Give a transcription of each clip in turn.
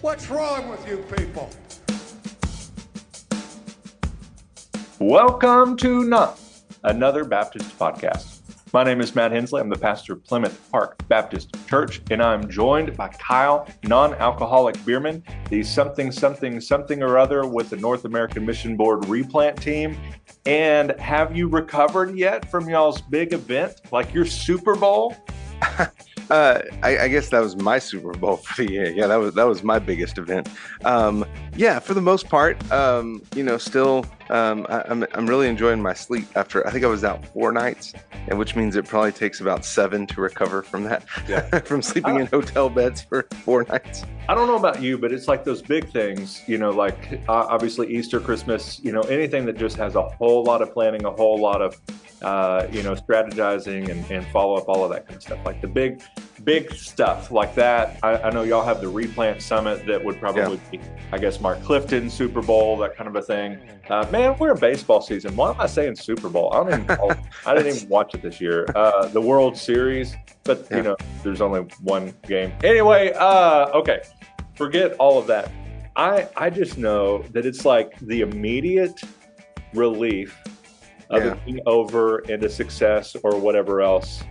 What's wrong with you people? Welcome to Not Another Baptist Podcast. My name is Matt Hensley. I'm the pastor of Plymouth Park Baptist Church, and I'm joined by Kyle, non-alcoholic beerman, the something or other with the North American Mission Board replant team. And have you recovered yet from y'all's big event, like your Super Bowl? I guess that was my Super Bowl for the year. Yeah, that was my biggest event. Yeah, for the most part, still, I'm really enjoying my sleep after. I think I was out 4 nights, and which means it probably takes about 7 to recover from that. Yeah. From sleeping in hotel beds for 4 nights. I don't know about you, but it's like those big things, like obviously Easter, Christmas, anything that just has a whole lot of planning, a whole lot of strategizing and follow up, all of that kind of stuff. Like the big stuff like that. I know y'all have the Replant Summit that would probably be, I guess, Mark Clifton, Super Bowl, that kind of a thing. Man, we're in baseball season. Why am I saying Super Bowl? I didn't even watch it this year. The World Series, but there's only one game. Anyway, okay, forget all of that. I just know that it's like the immediate relief of it being over into success or whatever else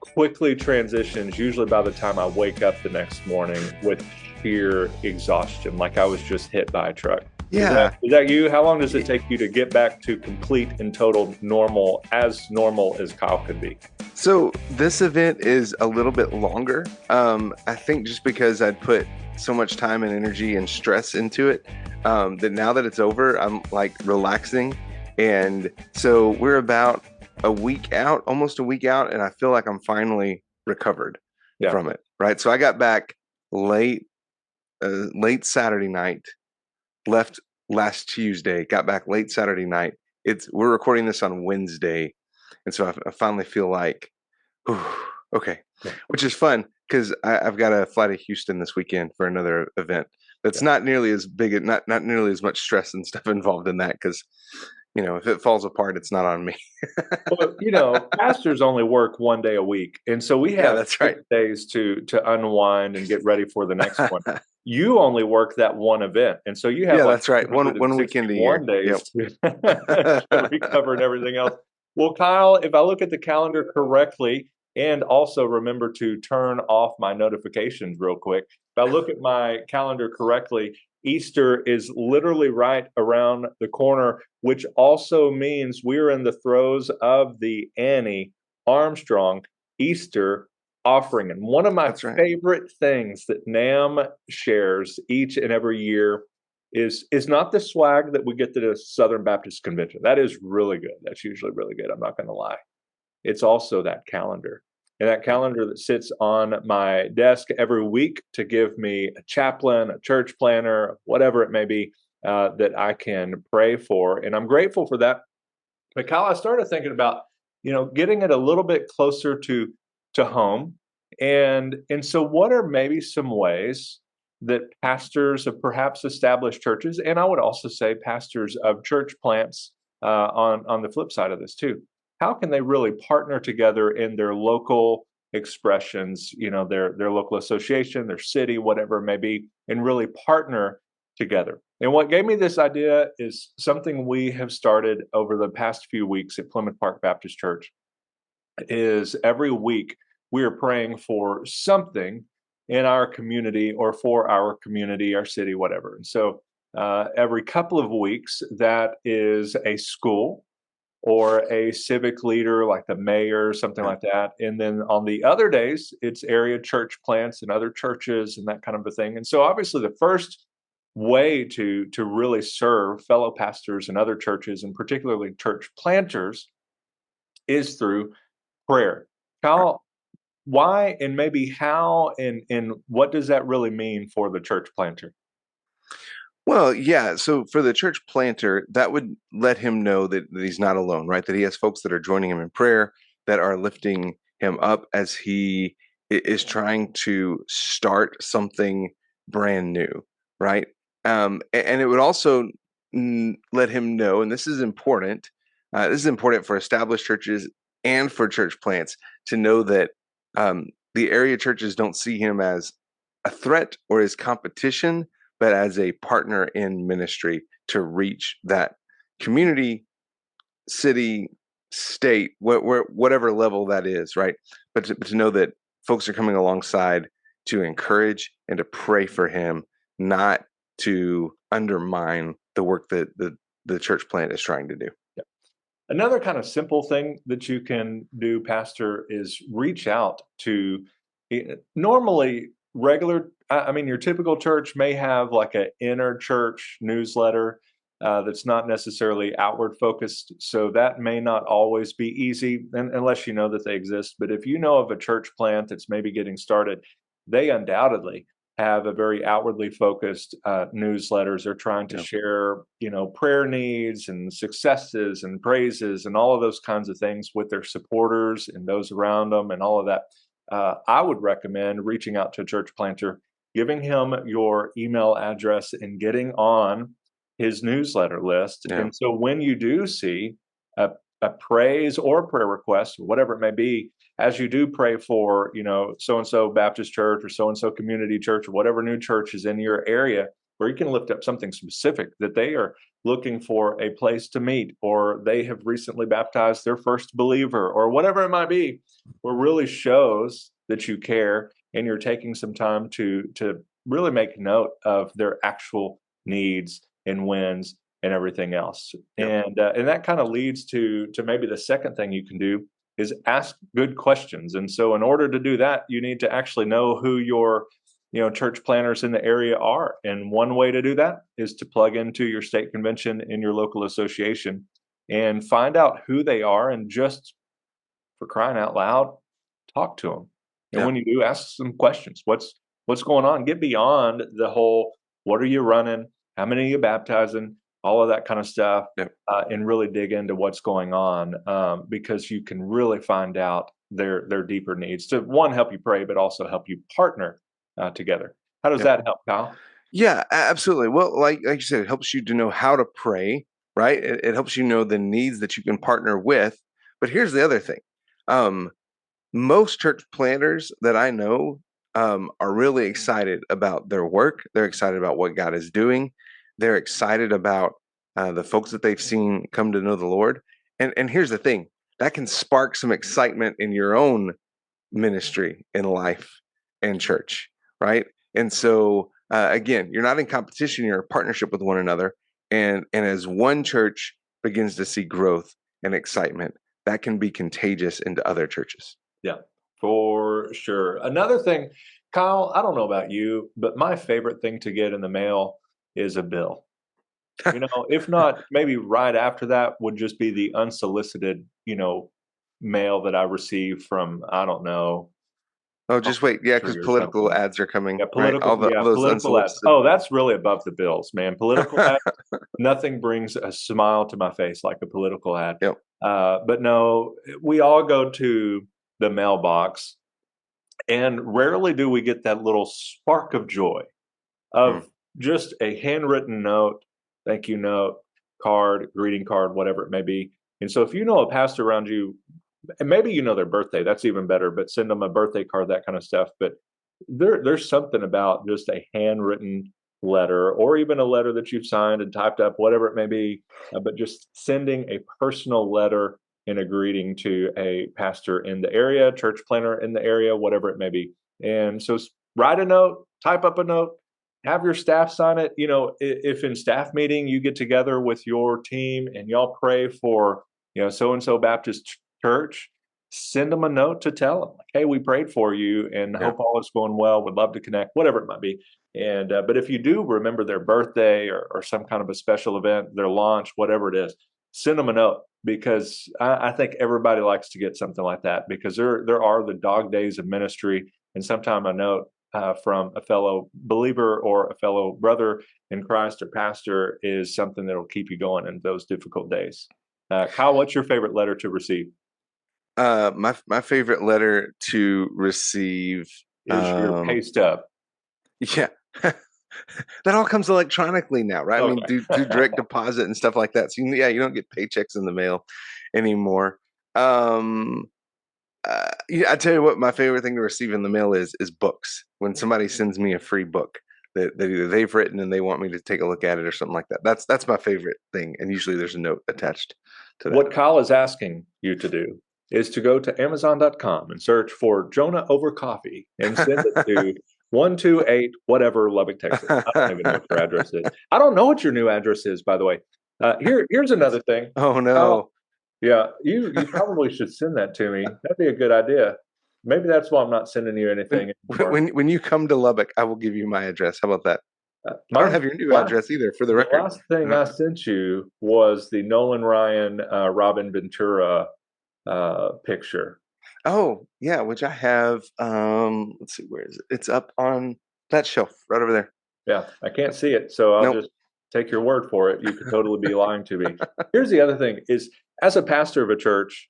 quickly transitions, usually by the time I wake up the next morning, with sheer exhaustion, like I was just hit by a truck. Yeah. Is that you? How long does it take you to get back to complete and total normal as Kyle could be? So this event is a little bit longer. I think just because I'd put so much time and energy and stress into it, that now that it's over, I'm like relaxing. And so we're about a week out, almost a week out, and I feel like I'm finally recovered from it. Right. So I got back late Saturday night, left last Tuesday, got back late Saturday night. We're recording this on Wednesday. And so I finally feel like, okay, which is fun because I've got to fly to Houston this weekend for another event. That's not nearly as big, not nearly as much stress and stuff involved in that because, if it falls apart, it's not on me. Well, pastors only work 1 day a week. And so we have that's right. days to unwind and get ready for the next one. You only work that one event. And so you have that's right. One weekend a year. Days to recover and everything else. Well, Kyle, if I look at the calendar correctly, and also remember to turn off my notifications real quick. If I look at my calendar correctly, Easter is literally right around the corner, which also means we're in the throes of the Annie Armstrong Easter offering. And one of my favorite things that NAM shares each and every year is not the swag that we get to the Southern Baptist Convention. That is really good. That's usually really good. I'm not going to lie. It's also that calendar. And that calendar that sits on my desk every week to give me a chaplain, a church planner, whatever it may be, that I can pray for. And I'm grateful for that. But Kyle, I started thinking about, getting it a little bit closer to home. And so what are maybe some ways that pastors of perhaps established churches, and I would also say pastors of church plants on the flip side of this too, how can they really partner together in their local expressions, their local association, their city, whatever it may be, and really partner together? And what gave me this idea is something we have started over the past few weeks at Plymouth Park Baptist Church. Is every week we are praying for something in our community or for our community, our city, whatever. And so every couple of weeks, that is a school or a civic leader like the mayor, something like that. And then on the other days, it's area church plants and other churches and that kind of a thing. And so obviously the first way to really serve fellow pastors and other churches, and particularly church planters, is through prayer. Kyle, why and maybe how and what does that really mean for the church planter? Well, yeah. So for the church planter, that would let him know that he's not alone, right? That he has folks that are joining him in prayer, that are lifting him up as he is trying to start something brand new, right? And it would also let him know, and this is important. This is important for established churches and for church plants to know that the area churches don't see him as a threat or as competition, but as a partner in ministry to reach that community, city, state, whatever level that is, right? But to know that folks are coming alongside to encourage and to pray for him, not to undermine the work that the church plant is trying to do. Another kind of simple thing that you can do, Pastor, is reach out to normally regular. I mean, your typical church may have like an inner church newsletter that's not necessarily outward focused. So that may not always be easy unless you know that they exist. But if you know of a church plant that's maybe getting started, they undoubtedly have a very outwardly focused newsletters. They're trying to share, prayer needs and successes and praises and all of those kinds of things with their supporters and those around them and all of that. I would recommend reaching out to a church planter, giving him your email address and getting on his newsletter list. Yeah. And so when you do see a praise or prayer request, or whatever it may be, as you do pray for, so-and-so Baptist church or so-and-so community church or whatever new church is in your area, where you can lift up something specific that they are looking for a place to meet, or they have recently baptized their first believer, or whatever it might be, where really shows that you care and you're taking some time to really make note of their actual needs and wins and everything else. Yep. And that kind of leads to maybe the second thing you can do is ask good questions. And so in order to do that, you need to actually know who your church planners in the area are. And one way to do that is to plug into your state convention in your local association and find out who they are, and just for crying out loud, talk to them. And when you do, ask some questions. What's going on? Get beyond the whole, what are you running? How many are you baptizing? All of that kind of stuff, and really dig into what's going on, because you can really find out their deeper needs to, one, help you pray, but also help you partner together. How does that help, Kyle? Yeah, absolutely. Well, like you said, it helps you to know how to pray, right? It helps you know the needs that you can partner with. But here's the other thing. Most church planners that I know are really excited about their work. They're excited about what God is doing. They're excited about the folks that they've seen come to know the Lord. And here's the thing, that can spark some excitement in your own ministry in life and church, right? And so, again, you're not in competition, you're in partnership with one another. And as one church begins to see growth and excitement, that can be contagious into other churches. Yeah, for sure. Another thing, Kyle, I don't know about you, but my favorite thing to get in the mail is a bill. If not, maybe right after that would just be the unsolicited, mail that I receive from, I don't know. Oh, just wait. Yeah, because political ads are coming. Yeah, political, right? All those political ads. unsolicited. Oh, that's really above the bills, man. Political ads, nothing brings a smile to my face like a political ad. Yep. But no, we all go to the mailbox, and rarely do we get that little spark of joy of just a handwritten note, thank you note, card, greeting card, whatever it may be. And so if you know a pastor around you, and maybe you know their birthday, that's even better, but send them a birthday card, that kind of stuff. But there's something about just a handwritten letter, or even a letter that you've signed and typed up, whatever it may be, but just sending a personal letter and a greeting to a pastor in the area, church planner in the area, whatever it may be. And so write a note, type up a note, have your staff sign it. If in staff meeting you get together with your team and y'all pray for, so-and-so Baptist church, send them a note to tell them, like, hey, we prayed for you and hope all is going well. Would love to connect, whatever it might be. And but if you do remember their birthday or some kind of a special event, their launch, whatever it is, send them a note, because I think everybody likes to get something like that, because there are the dog days of ministry, and sometimes a note from a fellow believer or a fellow brother in Christ or pastor is something that will keep you going in those difficult days. Kyle, what's your favorite letter to receive? My favorite letter to receive is your pay stub. Yeah. That all comes electronically now, right? Okay. I mean, do direct deposit and stuff like that. So you don't get paychecks in the mail anymore. Yeah, I tell you what, my favorite thing to receive in the mail is books. When somebody sends me a free book that either they've written and they want me to take a look at it or something like that. That's my favorite thing. And usually there's a note attached to that. What Kyle is asking you to do is to go to Amazon.com and search for Jonah over coffee and send it to 128 whatever Lubbock, Texas. I don't even know what your address is. I don't know what your new address is, by the way. Here's another thing. Oh no. Kyle, yeah, you probably should send that to me. That'd be a good idea. Maybe that's why I'm not sending you anything anymore. When you come to Lubbock, I will give you my address. How about that? I My don't have your new last- address either, for the The record. last thing I sent you was the Nolan Ryan, Robin Ventura picture. Oh, yeah, which I have. Let's see, where is it? It's up on that shelf right over there. Yeah, I can't see it, so I'll Nope. just take your word for it. You could totally be lying to me. Here's the other thing is, as a pastor of a church,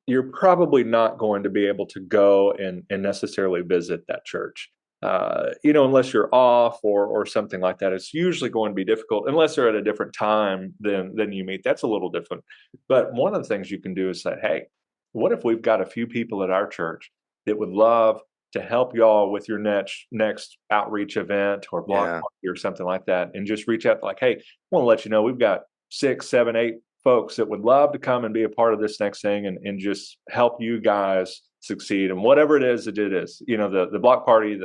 you're probably not going to be able to go and necessarily visit that church. Unless you're off or something like that. It's usually going to be difficult unless they're at a different time than you meet. That's a little different. But one of the things you can do is say, hey, what if we've got a few people at our church that would love to help y'all with your next outreach event or block Yeah. party or something like that, and just reach out like, hey, I want to let you know we've got 6, 7, 8 folks that would love to come and be a part of this next thing and just help you guys succeed. And whatever it is, the block party,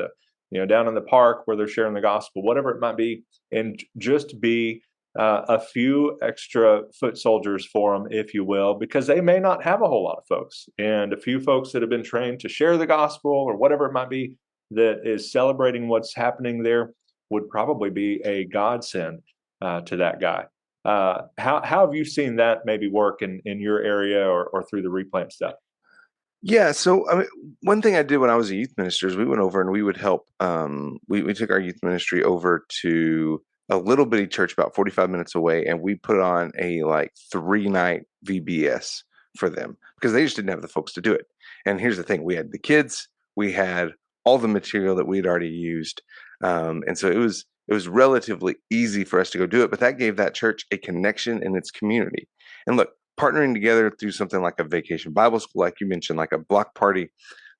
down in the park where they're sharing the gospel, whatever it might be, and just be a few extra foot soldiers for them, if you will, because they may not have a whole lot of folks, and a few folks that have been trained to share the gospel or whatever it might be that is celebrating what's happening there would probably be a godsend to that guy. How have you seen that maybe work in your area or through the replant stuff? Yeah, so I mean, one thing I did when I was a youth minister is we went over and we would help. We took our youth ministry over to a little bitty church about 45 minutes away, and we put on a 3-night VBS for them because they just didn't have the folks to do it. And here's the thing: we had the kids, we had all the material that we'd already used, and so it was relatively easy for us to go do it. But that gave that church a connection in its community. And look, partnering together through something like a vacation Bible school, like you mentioned, like a block party,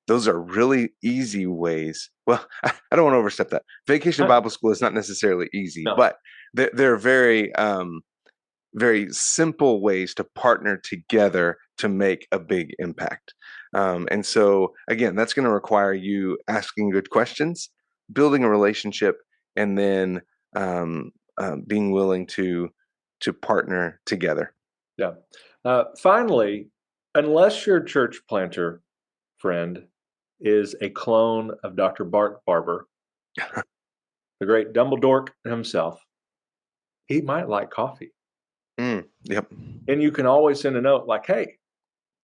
those are really easy ways. Well, I don't want to overstep that. Vacation Bible school is not necessarily easy, No. but they're very, very simple ways to partner together to make a big impact. And so, again, that's going to require you asking good questions, building a relationship, and then being willing to partner together. Yeah. Finally, unless your church planter friend is a clone of Dr. Bart Barber, the great Dumbledore himself, he might like coffee. Yep. And you can always send a note like, hey,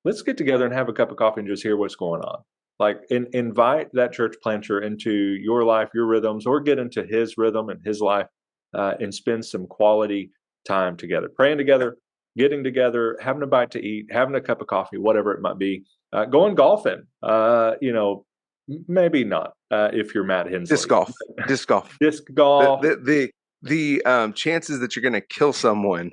let's get together and have a cup of coffee and just hear what's going on. Like, invite that church planter into your life, your rhythms, or get into his rhythm and his life and spend some quality time together, praying together, getting together, having a bite to eat, having a cup of coffee, whatever it might be, going golfing, maybe not if you're Matt Hensley. Disc golf. Disc golf. The chances that you're going to kill someone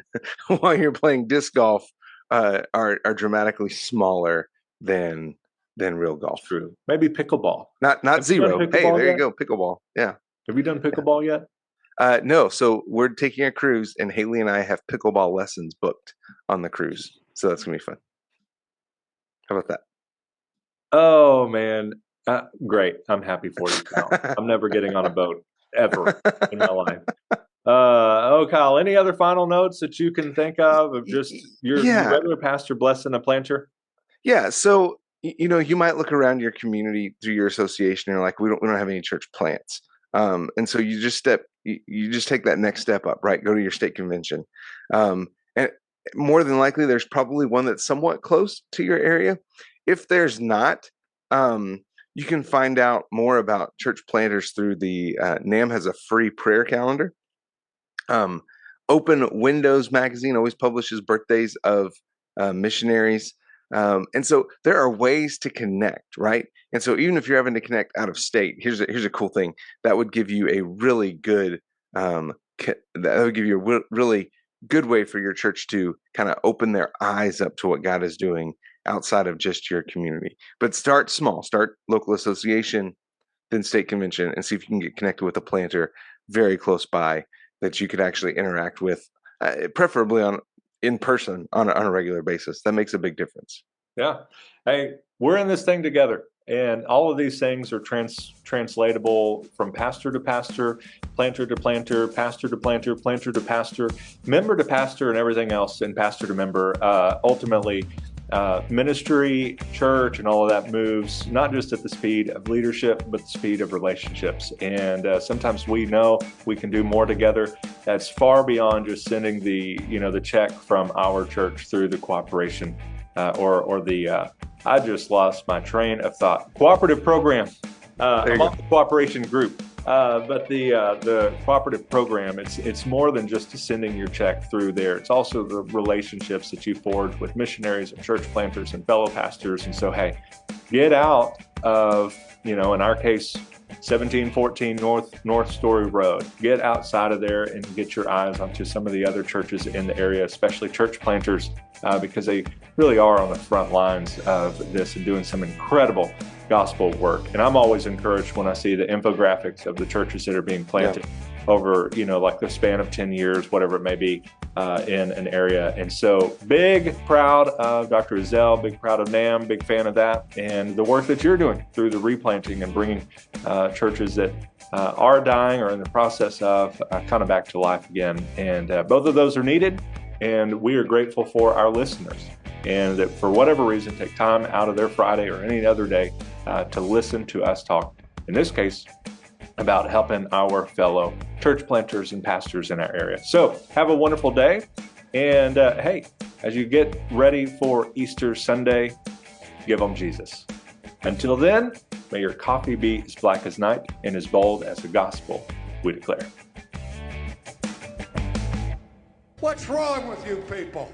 while you're playing disc golf are dramatically smaller than real golf. True. Maybe pickleball. Not Have you zero. done Hey, pickleball there yet? you go. Pickleball. Yeah. Have you done pickleball yet? No. So we're taking a cruise, and Haley and I have pickleball lessons booked on the cruise. So that's gonna be fun. How about that? Oh man, great! I'm happy for you. Kyle. I'm never getting on a boat ever in my life. Kyle, any other final notes that you can think of just your Yeah. regular pastor blessing a planter? Yeah. So you might look around your community through your association, and you're like, we don't have any church plants. And so you just take that next step up, right? Go to your state convention. And more than likely, there's probably one that's somewhat close to your area. If there's not, you can find out more about church planters through the NAM has a free prayer calendar. Open Windows magazine always publishes birthdays of missionaries. And so there are ways to connect, right? And so even if you're having to connect out of state, here's a cool thing that would give you a really good really good way for your church to kind of open their eyes up to what God is doing outside of just your community. But start small, start local association, then state convention, and see if you can get connected with a planter very close by that you could actually interact with, preferably in person on a regular basis. That makes a big difference. Yeah. Hey, we're in this thing together, and all of these things are translatable from pastor to pastor, planter to planter, pastor to planter, planter to pastor, member to pastor, and everything else, and pastor to member. Ultimately, ministry, church, and all of that moves not just at the speed of leadership, but the speed of relationships. And sometimes we know we can do more together. That's far beyond just sending the check from our church through the cooperation or the I just lost my train of thought. Cooperative program. I'm on the cooperation group. But the cooperative program, it's more than just sending your check through there. It's also the relationships that you forge with missionaries and church planters and fellow pastors. And so, hey, get out of, in our case, 1714 North Story Road. Get outside of there and get your eyes onto some of the other churches in the area, especially church planters, because they really are on the front lines of this and doing some incredible gospel work. And I'm always encouraged when I see the infographics of the churches that are being planted over, like the span of 10 years, whatever it may be, in an area. And so big proud of Dr. Ezell, big proud of NAM, big fan of that, and the work that you're doing through the replanting and bringing churches that are dying or in the process of kind of back to life again. And both of those are needed, and we are grateful for our listeners, and that for whatever reason take time out of their Friday or any other day to listen to us talk, in this case, about helping our fellow church planters and pastors in our area. So have a wonderful day. And hey, as you get ready for Easter Sunday, give them Jesus. Until then, may your coffee be as black as night and as bold as the gospel we declare. What's wrong with you people?